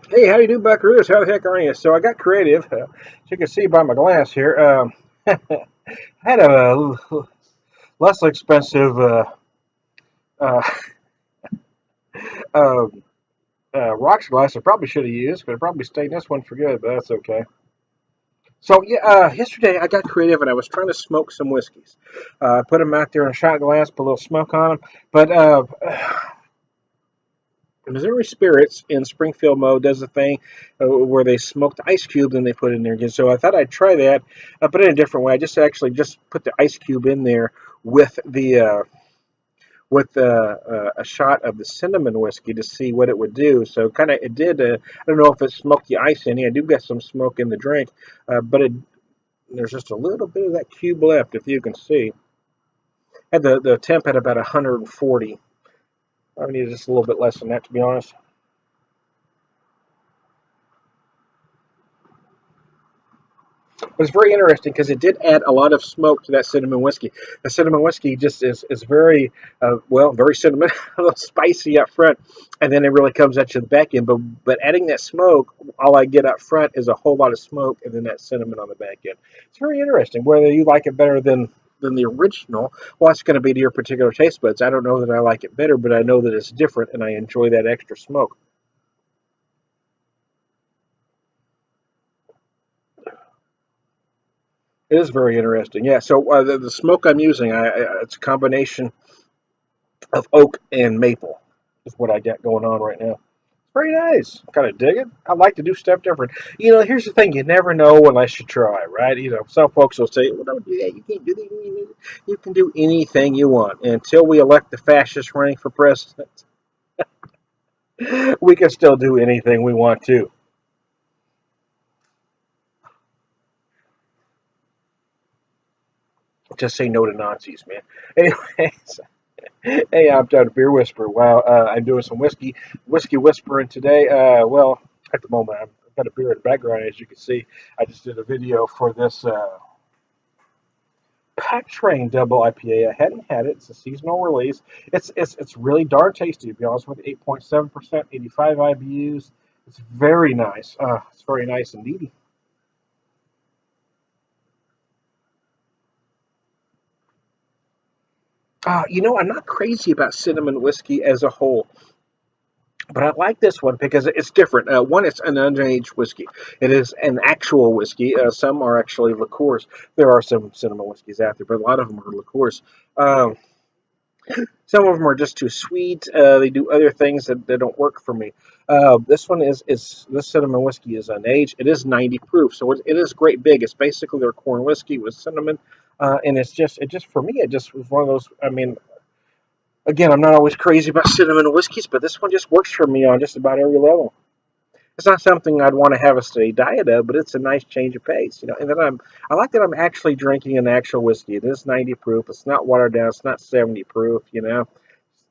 Hey, how you do, Buckaroos? How the heck are you? So I got creative, as you can see by my glass here. Had a less expensive uh, uh, rocks glass I probably should have used. Could have probably stained this one for good, but that's okay. So yeah, yesterday I got creative and I was trying to smoke some whiskeys. I put them out there in a shot glass, put a little smoke on them. But Missouri Spirits in Springfield Mo does a thing where they smoke the ice cube and they put it in there again. So I thought I'd try that, but in a different way. I just actually just put the ice cube in there with a shot of the cinnamon whiskey to see what it would do. So kind of it did. I don't know if it smoked the ice any. I do get some smoke in the drink, but there's just a little bit of that cube left, if you can see. Had the temp at about 140. I need just a little bit less than that, to be honest. It was very interesting because it did add a lot of smoke to that cinnamon whiskey. The cinnamon whiskey just is very, very cinnamon, a little spicy up front, and then it really comes at you the back end. But adding that smoke, all I get up front is a whole lot of smoke, and then that cinnamon on the back end. It's very interesting. Whether you like it better than the original, well, it's going to be to your particular taste buds. I don't know that I like it better, but I know that it's different, and I enjoy that extra smoke. It is very interesting. Yeah. So the smoke I'm using, it's a combination of oak and maple is what I got going on right now. It's very nice. Kind of dig it. I like to do stuff different. Here's the thing: you never know unless you try, right? Some folks will say, "Well, don't do that. You can't do that. You can do anything you want." Until we elect the fascist running for president, we can still do anything we want to. Just say no to Nazis, man. Anyways, hey, I'm Dr. Beer Whisperer. Wow, I'm doing some whiskey whispering today. At the moment, I've got a beer in the background, as you can see. I just did a video for this Pack Train Double IPA. I hadn't had it. It's a seasonal release. It's really darn tasty, to be honest with you. 8.7%, 85 IBUs. It's very nice. It's very nice indeed. I'm not crazy about cinnamon whiskey as a whole. But I like this one because it's different. One, it's an underage whiskey. It is an actual whiskey. Some are actually liqueurs. There are some cinnamon whiskeys out there, but a lot of them are liqueurs. Um, some of them are just too sweet. They do other things that don't work for me. This one is this cinnamon whiskey is unaged. It is 90 proof, so it is great big. It's basically their corn whiskey with cinnamon, and it just for me it just was one of those. I mean, again, I'm not always crazy about cinnamon whiskeys, but this one just works for me on just about every level. It's not something I'd want to have a steady diet of, but it's a nice change of pace. And then I like that I'm actually drinking an actual whiskey. It is 90 proof. It's not watered down. It's not 70 proof. It's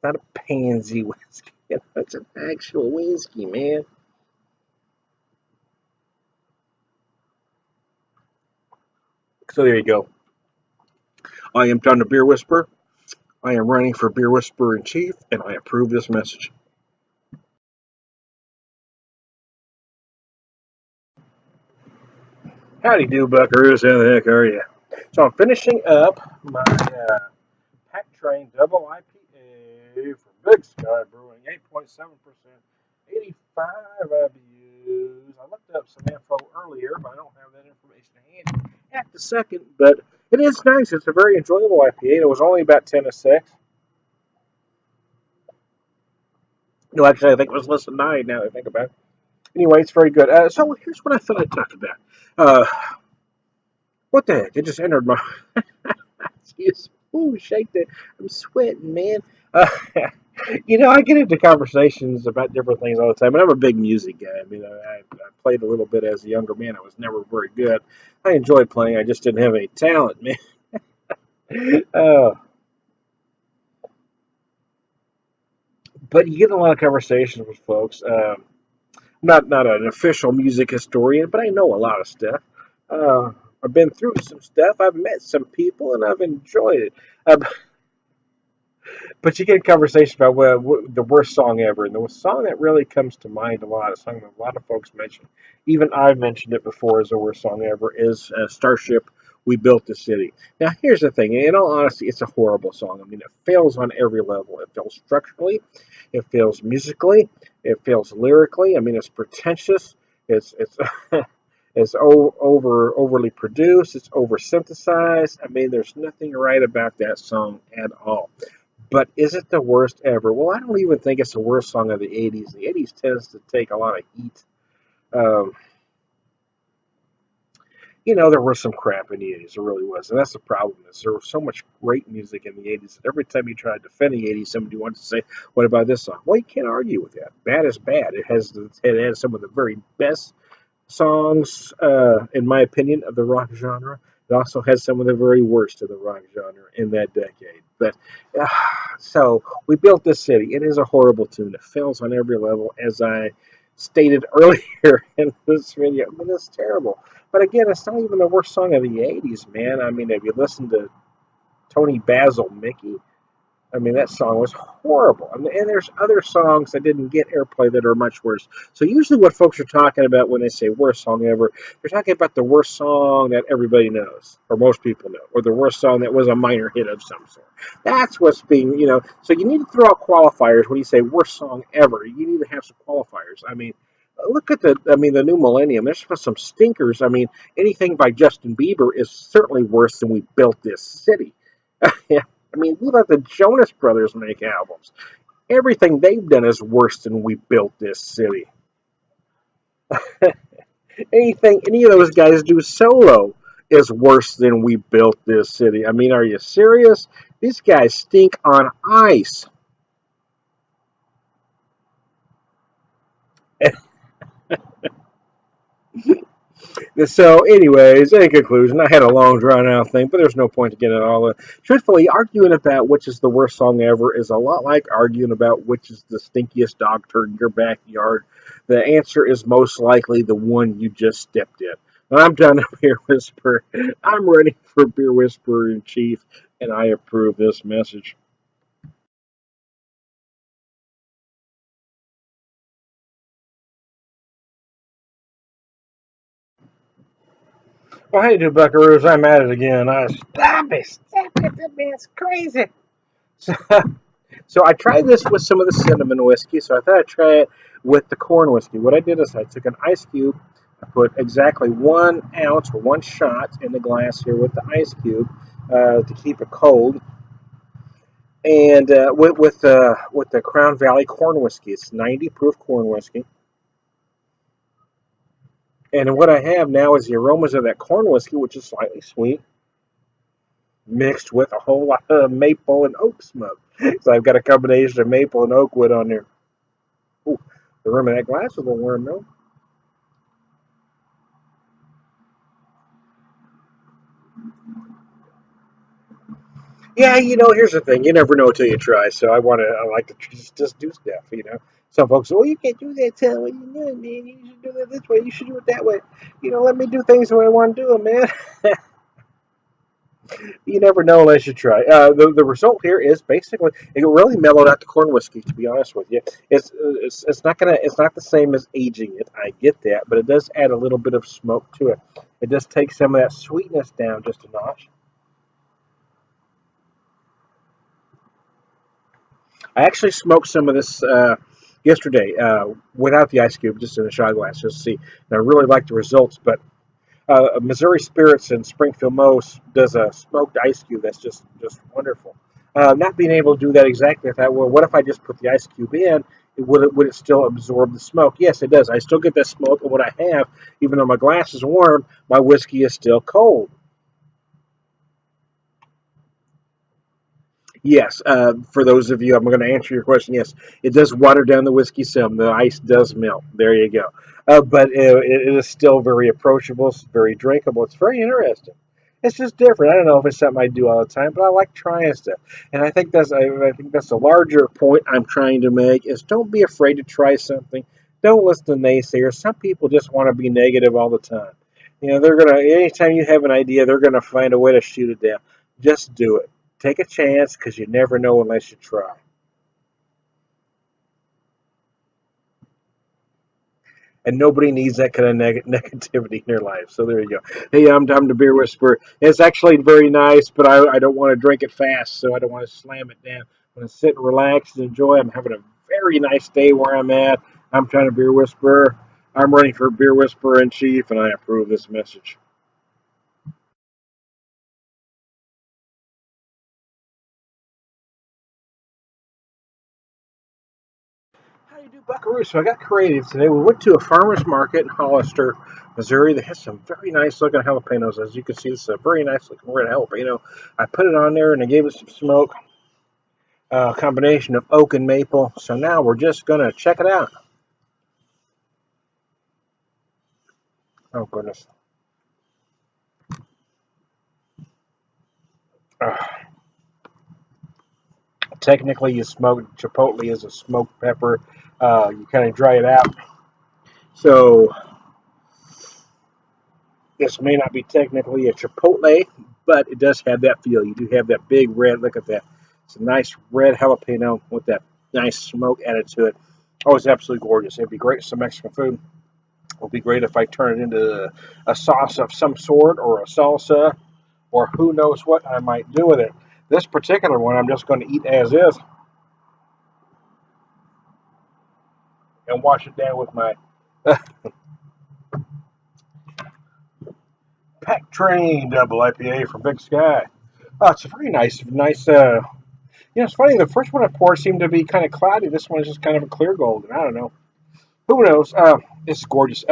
not a pansy whiskey. It's an actual whiskey, man. So there you go. I am Don the Beer Whisperer. I am running for Beer Whisperer in Chief, and I approve this message. Howdy do, buckaroos. How the heck are you? So I'm finishing up my Pack Train Double IPA from Big Sky Brewing, 8.7%, 85 IBUs. I looked up some info earlier, but I don't have that information handy at the second. But it is nice. It's a very enjoyable IPA. It was only about 10 to 6. No, actually, I think it was less than 9 now that I think about it. Anyway, it's very good. So here's what I thought I'd talk about. Uh, what the heck? It just entered my. Excuse. Ooh, shake that. I'm sweating, man. Uh, I get into conversations about different things all the time, and I'm a big music guy. I played a little bit as a younger man. I was never very good. I enjoyed playing. I just didn't have any talent, man. Uh, but you get a lot of conversations with folks. Not an official music historian, but I know a lot of stuff. Uh, I've been through some stuff. I've met some people, and I've enjoyed it. But you get a conversation about the worst song ever, and the song that really comes to mind a lot, a song that a lot of folks mention, even I've mentioned it before as the worst song ever, is Starship. We built the city. Now, here's the thing. In all honesty, it's a horrible song. I mean, it fails on every level. It fails structurally, it fails musically, it fails lyrically. I mean, it's pretentious. It's it's overly produced. It's over synthesized. I mean, there's nothing right about that song at all. But is it the worst ever? Well, I don't even think it's the worst song of the '80s. The '80s tends to take a lot of heat. Um, there was some crap in the '80s. There really was, and that's the problem. Is there was so much great music in the '80s that every time you try to defend the '80s, somebody wants to say, "What about this song?" Well, you can't argue with that. Bad is bad. It has some of the very best songs, in my opinion, of the rock genre. It also has some of the very worst of the rock genre in that decade. But so we built this city. It is a horrible tune. It fails on every level, as I stated earlier in this video. I mean, it's terrible. But again, it's not even the worst song of the '80s, man. I mean, if you listen to Tony Basil, Mickey, I mean, that song was horrible. And there's other songs that didn't get airplay that are much worse. So usually what folks are talking about when they say worst song ever, they're talking about the worst song that everybody knows, or most people know, or the worst song that was a minor hit of some sort. That's what's being. So you need to throw out qualifiers when you say worst song ever. You need to have some qualifiers. I mean, look at the new millennium. There's some stinkers. I mean, anything by Justin Bieber is certainly worse than We Built This City. I mean, we let the Jonas Brothers make albums. Everything they've done is worse than We Built This City. Anything any of those guys do solo is worse than We Built This City. I mean, are you serious? These guys stink on ice. So, anyways, in conclusion, I had a long, drawn out thing, but there's no point to get it all in. Truthfully, arguing about which is the worst song ever is a lot like arguing about which is the stinkiest dog turd in your backyard. The answer is most likely the one you just stepped in. I'm done, Beer Whisperer. I'm ready for Beer Whisperer in Chief, and I approve this message. Well, hey, do buckaroos, I'm at it again. Stop it, that man's crazy. So, So I tried this with some of the cinnamon whiskey, so I thought I'd try it with the corn whiskey. What I did is I took an ice cube, I put exactly 1 ounce or one shot in the glass here with the ice cube to keep it cold, and with the Crown Valley corn whiskey. It's 90 proof corn whiskey, and what I have now is the aromas of that corn whiskey, which is slightly sweet, mixed with a whole lot of maple and oak smoke. So I've got a combination of maple and oak wood on there. Ooh, the rim of that glass is a little warm though. Yeah, here's the thing. You never know until you try. So I like to just do stuff. Some folks say, well, you can't do that, Tom. What you doing, man? You should do it this way. You should do it that way. Let me do things the way I want to do them, man. You never know unless you try. The result here is basically it really mellowed out the corn whiskey. To be honest with you, it's not the same as aging it. I get that, but it does add a little bit of smoke to it. It does take some of that sweetness down just a notch. I actually smoked some of this yesterday without the ice cube, just in a shot glass, just to see. And I really like the results. But Missouri Spirits in Springfield Most does a smoked ice cube that's just wonderful. Not being able to do that exactly, I thought, well, what if I just put the ice cube in? Would it still absorb the smoke? Yes, it does. I still get that smoke, and what I have, even though my glass is warm, my whiskey is still cold. Yes, for those of you, I'm going to answer your question. Yes, it does water down the whiskey some. The ice does melt. There you go. But it is still very approachable. It's very drinkable. It's very interesting. It's just different. I don't know if it's something I do all the time, but I like trying stuff. And I think that's a larger point I'm trying to make is don't be afraid to try something. Don't listen to naysayers. Some people just want to be negative all the time. They're gonna anytime you have an idea, they're gonna find a way to shoot it down. Just do it. Take a chance because you never know unless you try. And nobody needs that kind of negativity in their life. So there you go. Hey, I'm the Beer Whisperer. It's actually very nice, but I don't want to drink it fast, so I don't want to slam it down. I want to sit and relax and enjoy. I'm having a very nice day where I'm at. I'm trying to Beer Whisperer. I'm running for Beer Whisperer in Chief, and I approve this message. How do you do, Buckaroo? So I got creative today. We went to a farmer's market in Hollister, Missouri. They had some very nice looking jalapenos. As you can see, this is a very nice looking red jalapeno. I put it on there and I gave it some smoke, combination of oak and maple. So now we're just going to check it out. Oh, goodness. Uh, Technically, you smoke chipotle is a smoked pepper. You kind of dry it out. So this may not be technically a chipotle, but it does have that feel. You do have that big red. Look at that. It's a nice red jalapeno with that nice smoke added to it. Oh, it's absolutely gorgeous. It'd be great with some Mexican food. It would be great if I turn it into a sauce of some sort or a salsa or who knows what I might do with it. This particular one I'm just going to eat as is and wash it down with my Pack Train Double IPA from Big Sky. Oh, it's a very nice. It's funny. The first one I poured seemed to be kind of cloudy. This one is just kind of a clear golden. I don't know. Who knows? It's gorgeous.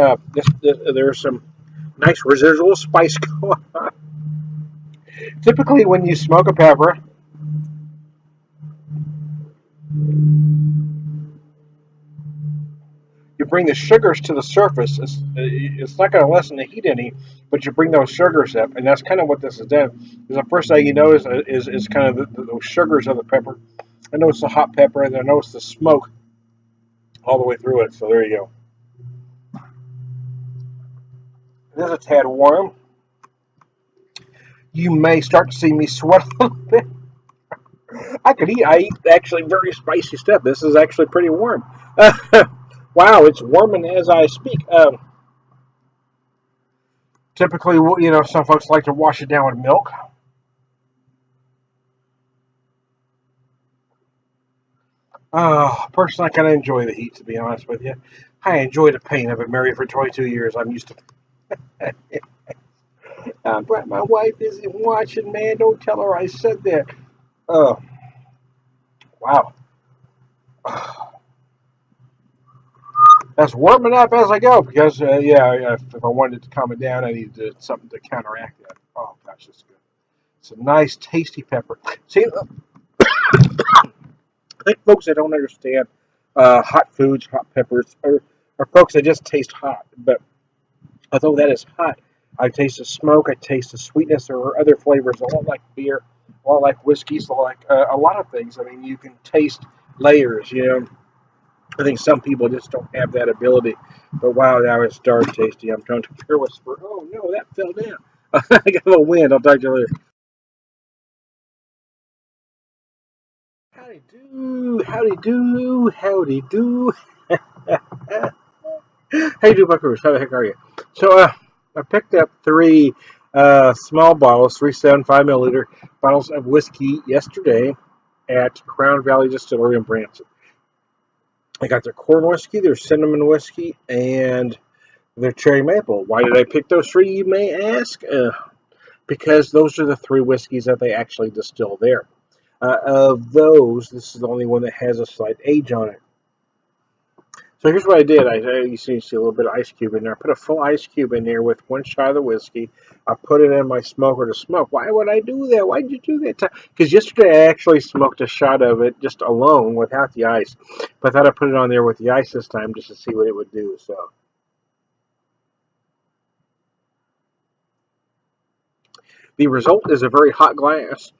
There's some nice residual spice going on. Typically, when you smoke a pepper, you bring the sugars to the surface. It's not going to lessen the heat any, but you bring those sugars up, and that's kind of what this is done. Because the first thing you notice is kind of those sugars of the pepper. I notice the hot pepper, and I notice the smoke all the way through it. So there you go. It is a tad warm. You may start to see me sweat a little bit. I could eat. I eat actually very spicy stuff. This is actually pretty warm. Wow, it's warming as I speak. Typically, some folks like to wash it down with milk. Personally, I kind of enjoy the heat, to be honest with you. I enjoy the pain. I've been married for 22 years. I'm used to it. But my wife isn't watching, man. Don't tell her I said that. Oh, wow. That's warming up as I go because, if I wanted it to calm it down, I needed something to counteract that. Oh, gosh, that's good. It's a nice, tasty pepper. See, I think folks that don't understand hot foods, hot peppers, are folks that just taste hot. But although that is hot, I taste the smoke, I taste the sweetness. There are other flavors, a lot like beer, a lot like whiskeys, like a lot of things. I mean, you can taste layers. I think some people just don't have that ability. But wow, that was darn tasty. I'm trying to compare whisper. Oh no, that fell down. I got a little wind. I'll talk to you later. Howdy do, howdy do, howdy do. How you do, Buckaroos? How the heck are you? So, I picked up three small bottles, 375 milliliter bottles of whiskey yesterday at Crown Valley Distillery in Branson. I got their corn whiskey, their cinnamon whiskey, and their cherry maple. Why did I pick those three, you may ask? Because those are the three whiskeys that they actually distill there. Of those, this is the only one that has a slight age on it. So here's what I did. You see a little bit of ice cube in there. I put a full ice cube in there with one shot of the whiskey. I put it in my smoker to smoke. Why would I do that? Why did you do that? Because yesterday I actually smoked a shot of it just alone without the ice. But I thought I'd put it on there with the ice this time just to see what it would do. So the result is a very hot glass,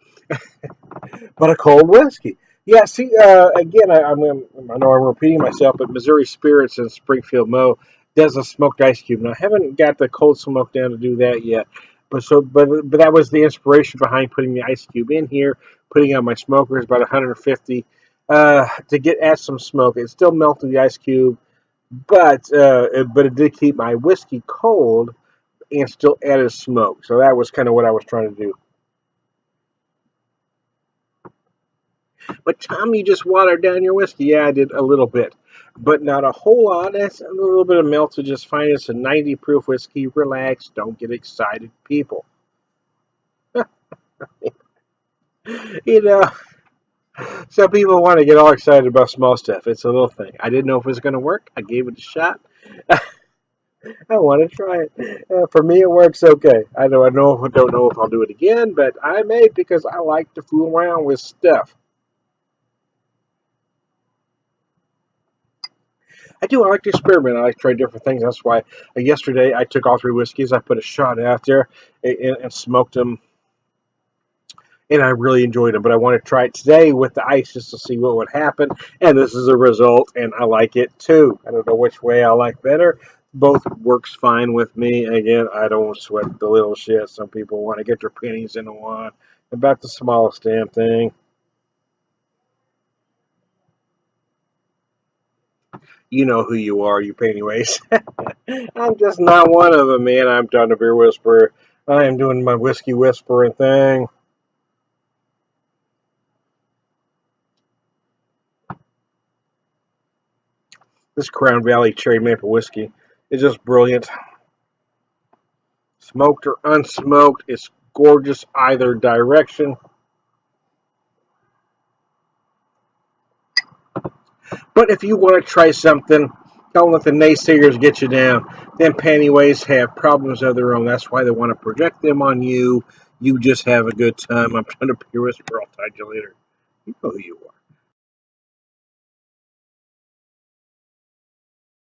but a cold whiskey. Yeah, see, again, I know I'm repeating myself, but Missouri Spirits in Springfield Mo does a smoked ice cube. Now, I haven't got the cold smoke down to do that yet, but that was the inspiration behind putting the ice cube in here putting on my smoker is about 150 to get at some smoke. It still melted the ice cube, but it did keep my whiskey cold and still added smoke. So that was kind of what I was trying to do. But Tom, you just watered down your whiskey. Yeah, I did a little bit, but not a whole lot. That's a little bit of melted just fine. It's a 90 proof whiskey. Relax. Don't get excited, people. You know, some people want to get all excited about small stuff. It's a little thing. I didn't know if it was going to work. I gave it a shot. I want to try it. For me, it works okay. Don't know if I'll do it again, but I may because I like to fool around with stuff. I do. I like to experiment. I like to try different things. That's why yesterday I took all three whiskeys. I put a shot out there and smoked them, and I really enjoyed them. But I want to try it today with the ice just to see what would happen. And this is a result, and I like it too. I don't know which way I like better. Both works fine with me. Again, I don't sweat the little shit. Some people want to get their pennies into one about the smallest damn thing. You know who you are, you pennyways. I'm just not one of them, man. I'm John the Beer Whisperer. I am doing my whiskey whispering thing. This Crown Valley Cherry Maple Whiskey is just brilliant. Smoked or unsmoked, it's gorgeous either direction. But if you want to try something, don't let the naysayers get you down. Them pantyways have problems of their own. That's why they want to project them on you. You just have a good time. I'm trying to Beer Whisperer. I'll talk to you later. You know who you are.